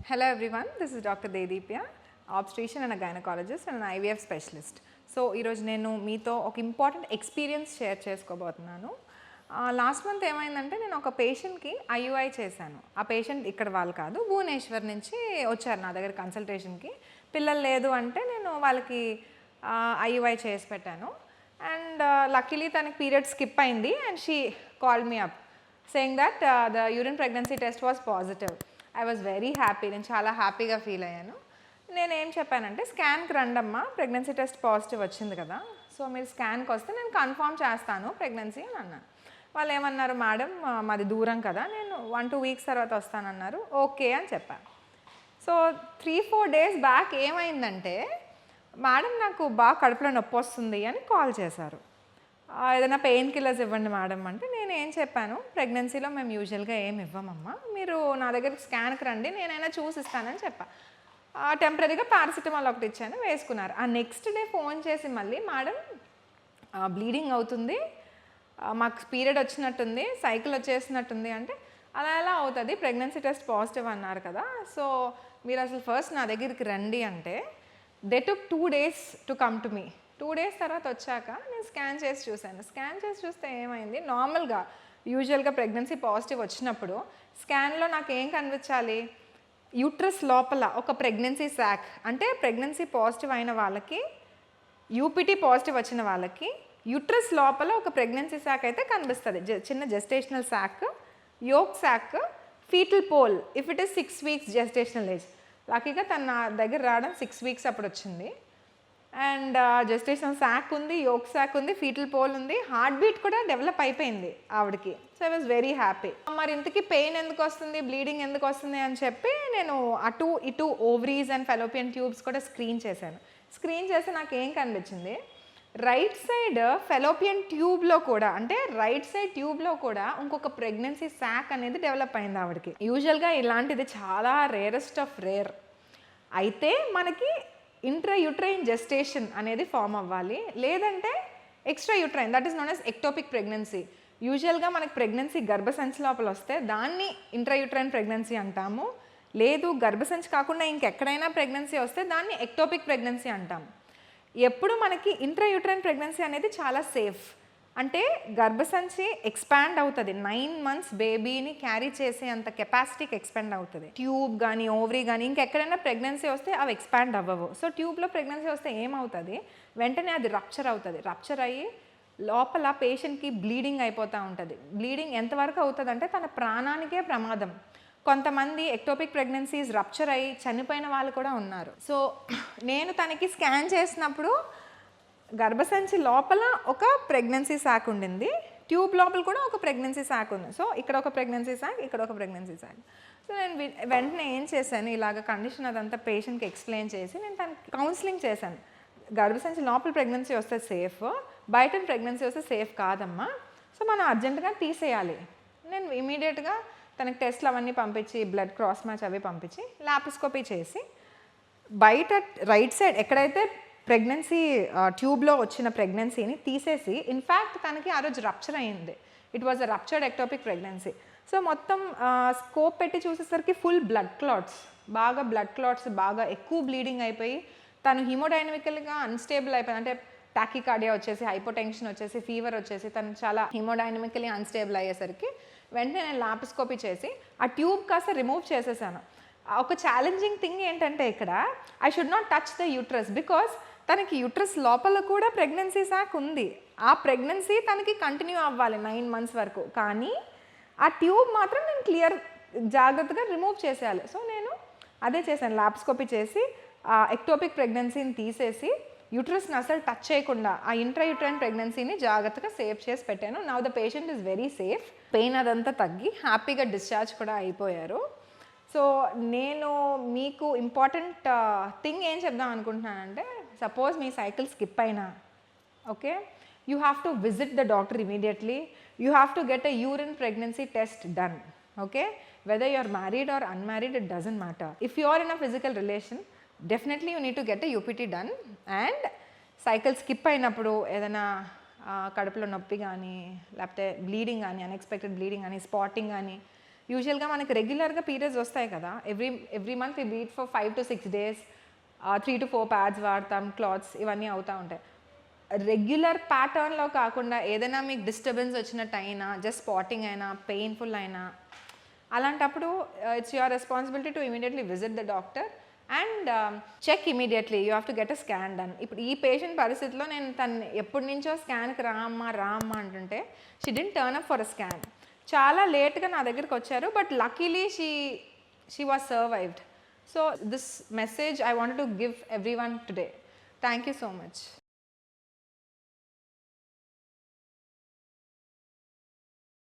Hello everyone, this is Dr. Dedipya, obstetrician and a gynecologist and an IVF specialist. So, ఈరోజు నేను మీతో ఒక important experience share చేసుకోబోతున్నాను. Last month ఏమైందంటే నేను ఒక పేషెంట్కి ఐయుఐ చేశాను. ఆ పేషెంట్ ఇక్కడ వాళ్ళు కాదు, భువనేశ్వర్ నుంచి వచ్చారు నా దగ్గర కన్సల్టేషన్కి. పిల్లలు లేదు అంటే నేను వాళ్ళకి ఐయుఐ చేసి పెట్టాను. అండ్ లక్కీలీ తనకి పీరియడ్ స్కిప్ అయింది and she called me up saying that the urine pregnancy test was positive. I was very happy, నేను చాలా హ్యాపీగా ఫీల్ అయ్యాను. నేనేం చెప్పానంటే స్కాన్కి రండమ్మా, ప్రెగ్నెన్సీ టెస్ట్ పాజిటివ్ వచ్చింది కదా, సో మీరు స్కాన్కి వస్తే నేను కన్ఫర్మ్ చేస్తాను ప్రెగ్నెన్సీ అని అన్నాను. వాళ్ళు ఏమన్నారు, మేడం మాది దూరం కదా, నేను 1-2 వీక్స్ తర్వాత వస్తానన్నారు. ఓకే అని చెప్పాను. సో 3-4 డేస్ బ్యాక్ ఏమైందంటే, మేడం నాకు బాగా కడుపులో నొప్పి వస్తుంది అని కాల్ చేశారు. ఏదైనా పెయిన్ కిల్లర్స్ ఇవ్వండి మేడం అంటే నేను ఏం చెప్పాను, ప్రెగ్నెన్సీలో మేము యూజువల్గా ఏమి ఇవ్వమమ్మా, మీరు నా దగ్గరికి స్కాన్కి రండి, నేనైనా చూసిస్తానని చెప్పాను. టెంపరీగా పారాసిటమాల్ ఒకటి ఇచ్చాను, వేసుకున్నారు. ఆ నెక్స్ట్ డే ఫోన్ చేసి మళ్ళీ మేడం బ్లీడింగ్ అవుతుంది, మాకు పీరియడ్ వచ్చినట్టుంది, సైకిల్ వచ్చేసినట్టుంది అంటే, అలా ఎలా అవుతుంది, ప్రెగ్నెన్సీ టెస్ట్ పాజిటివ్ అన్నారు కదా, సో మీరు అసలు ఫస్ట్ నా దగ్గరికి రండి అంటే they took 2 days to come to me. 2 days తర్వాత వచ్చాక నేను స్కాన్ చేసి చూశాను. స్కాన్ చేసి చూస్తే ఏమైంది, నార్మల్గా యూజువల్గా ప్రెగ్నెన్సీ పాజిటివ్ వచ్చినప్పుడు స్కాన్లో నాకు ఏం కనిపించాలి, యూట్రస్ లోపల ఒక ప్రెగ్నెన్సీ శాక్, అంటే ప్రెగ్నెన్సీ పాజిటివ్ అయిన వాళ్ళకి, యూపీటీ పాజిటివ్ వచ్చిన వాళ్ళకి యూట్రస్ లోపల ఒక ప్రెగ్నెన్సీ శాక్ అయితే కనిపిస్తుంది, చిన్న gestational sac, yolk sac, fetal pole if it is 6 weeks gestational age. లక్కీగా తన నా దగ్గర రావడం 6 weeks అప్పుడు వచ్చింది. అండ్ జెస్టేషనల్ శాక్ ఉంది, యోక్ శాక్ ఉంది, ఫీటల్ పోల్ ఉంది, హార్ట్ బీట్ కూడా డెవలప్ అయిపోయింది ఆవిడకి. So I was very happy. మరి ఇంతకీ పెయిన్ ఎందుకు వస్తుంది, బ్లీడింగ్ ఎందుకు వస్తుంది అని చెప్పి నేను అటు ఇటు ఓవరీస్ అండ్ ఫెలోపియన్ ట్యూబ్స్ కూడా స్క్రీన్ చేశాను. స్క్రీన్ చేసి నాకు ఏం కనిపించింది, రైట్ సైడ్ ఫెలోపియన్ ట్యూబ్లో కూడా, అంటే రైట్ సైడ్ ట్యూబ్లో కూడా ఇంకొక ప్రెగ్నెన్సీ శాక్ అనేది డెవలప్ అయింది ఆవిడకి. యూజువల్గా ఇలాంటిది చాలా రేరెస్ట్ ఆఫ్ రేర్. అయితే మనకి ఇంట్రాయూట్రైన్ జెస్టేషన్ అనేది ఫామ్ అవ్వాలి, లేదంటే extra uterine, that is known as ectopic pregnancy. యూజువల్గా మనకి ప్రెగ్నెన్సీ గర్భసంచి లోపల వస్తే దాన్ని ఇంట్రాయూట్రైన్ ప్రెగ్నెన్సీ అంటాము. లేదు గర్భసంచి కాకుండా ఇంకెక్కడైనా ప్రెగ్నెన్సీ వస్తే దాన్ని ఎక్టోపిక్ ప్రెగ్నెన్సీ అంటాం. ఎప్పుడు మనకి ఇంట్రాయూట్రైన్ ప్రెగ్నెన్సీ అనేది చాలా సేఫ్, అంటే గర్భసంచి ఎక్స్పాండ్ అవుతుంది, 9 months బేబీని క్యారీ చేసే అంత కెపాసిటీకి ఎక్స్పాండ్ అవుతుంది. ట్యూబ్ కానీ ఓవరీ కానీ ఇంకెక్కడైనా ప్రెగ్నెన్సీ వస్తే అవి ఎక్స్పాండ్ అవ్వవు. సో ట్యూబ్లో ప్రెగ్నెన్సీ వస్తే ఏమవుతుంది, వెంటనే అది రప్చర్ అవుతుంది. రప్చర్ అయ్యి లోపల పేషెంట్కి బ్లీడింగ్ అయిపోతూ ఉంటుంది. బ్లీడింగ్ ఎంతవరకు అవుతుంది అంటే తన ప్రాణానికే ప్రమాదం. కొంతమంది ఎక్టోపిక్ ప్రెగ్నెన్సీస్ రప్చర్ అయ్యి చనిపోయిన వాళ్ళు కూడా ఉన్నారు. సో నేను తనకి స్కాన్ చేసినప్పుడు గర్భసంచి లోపల ఒక ప్రెగ్నెన్సీ శాక్ ఉండింది, ట్యూబ్ లోపల కూడా ఒక ప్రెగ్నెన్సీ శాక్ ఉంది. సో ఇక్కడ ఒక ప్రెగ్నెన్సీ శాక్, ఇక్కడ ఒక ప్రెగ్నెన్సీ శాక్. సో నేను వెంటనే ఏం చేశాను, ఇలాగ కండిషన్ అదంతా పేషెంట్కి ఎక్స్ప్లెయిన్ చేసి నేను తనకి కౌన్సిలింగ్ చేశాను. గర్భసంచి లోపల ప్రెగ్నెన్సీ వస్తే సేఫ్, బయట ప్రెగ్నెన్సీ వస్తే సేఫ్ కాదమ్మా, సో మనం అర్జెంటుగా తీసేయాలి. నేను ఇమీడియట్గా తనకి టెస్ట్లు అవన్నీ పంపించి, బ్లడ్ క్రాస్ మ్యాచ్ అవి పంపించి లాప్రోస్కోపీ చేసి బయట రైట్ సైడ్ ఎక్కడైతే ప్రెగ్నెన్సీ ట్యూబ్లో వచ్చిన ప్రెగ్నెన్సీని తీసేసి, ఇన్ఫ్యాక్ట్ తనకి ఆ రోజు రప్చర్ అయ్యింది, it was a ruptured ectopic pregnancy. So మొత్తం స్కోప్ పెట్టి చూసేసరికి ఫుల్ బ్లడ్ క్లాట్స్, బాగా బ్లడ్ క్లాట్స్, బాగా ఎక్కువ బ్లీడింగ్ అయిపోయి తను హిమోడైనమికల్గా అన్స్టేబుల్ అయిపోయింది. అంటే టాకికార్డియా వచ్చేసి, హైపోటెన్షన్ వచ్చేసి, ఫీవర్ వచ్చేసి తను చాలా హిమోడైనమికలీ అన్స్టేబుల్ అయ్యేసరికి వెంటనే నేను లాప్రోస్కోపీ చేసి ఆ ట్యూబ్ కాస్త రిమూవ్ చేసేసాను. ఒక ఛాలెంజింగ్ థింగ్ ఏంటంటే ఇక్కడ I should not touch the uterus, because తనకి యూట్రస్ లోపల కూడా ప్రెగ్నెన్సీ శాక్ ఉంది. ఆ ప్రెగ్నెన్సీ తనకి కంటిన్యూ అవ్వాలి 9 months వరకు, కానీ ఆ ట్యూబ్ మాత్రం నేను జాగ్రత్తగా రిమూవ్ చేసేయాలి. సో నేను అదే చేశాను, లాప్రోస్కోపీ చేసి ఆ ఎక్టోపిక్ ప్రెగ్నెన్సీని తీసేసి యూట్రస్ని అసలు టచ్ చేయకుండా ఆ ఇంట్రాయూట్రైన్ ప్రెగ్నెన్సీని జాగ్రత్తగా సేవ్ చేసి పెట్టాను. Now the patient is very safe, pain అదంతా తగ్గి హ్యాపీగా డిశ్చార్జ్ కూడా అయిపోయారు. సో నేను మీకు ఇంపార్టెంట్ థింగ్ ఏం చెప్దాం అనుకుంటున్నానంటే, సపోజ్ మీ సైకిల్ స్కిప్ అయినా, okay, you have to visit the doctor immediately, you have to get a urine pregnancy test done, okay, whether you are married or unmarried it doesn't matter. If you are in a physical relation definitely you need to get a UPT done. And cycle skip అయినప్పుడు ఏదైనా కడుపులో నొప్పి కానీ, లేకపోతే bleeding కానీ, unexpected bleeding కానీ, spotting కానీ యూజువల్గా మనకి రెగ్యులర్గా పీరియడ్స్ వస్తాయి కదా, every month we bleed for 5 to 6 days, 3 to 4 pads వాడతాం, క్లాత్స్ ఇవన్నీ అవుతూ ఉంటాయి. రెగ్యులర్ ప్యాటర్న్లో కాకుండా ఏదైనా మీకు డిస్టర్బెన్స్ వచ్చినట్టు అయినా, జస్ట్ స్పాటింగ్ అయినా, పెయిన్ఫుల్ అయినా, అలాంటప్పుడు it's your responsibility to immediately visit the doctor and check immediately. You have to get a scan done. ఇప్పుడు ఈ పేషెంట్ పరిస్థితిలో నేను తను ఎప్పటి నుంచో స్కాన్కి రామ్మా అంటుంటే she didn't turn up for a scan. చాలా లేట్గా నా దగ్గరికి వచ్చారు, but luckily she was survived. So this message I wanted to give every one today. Thank you so much.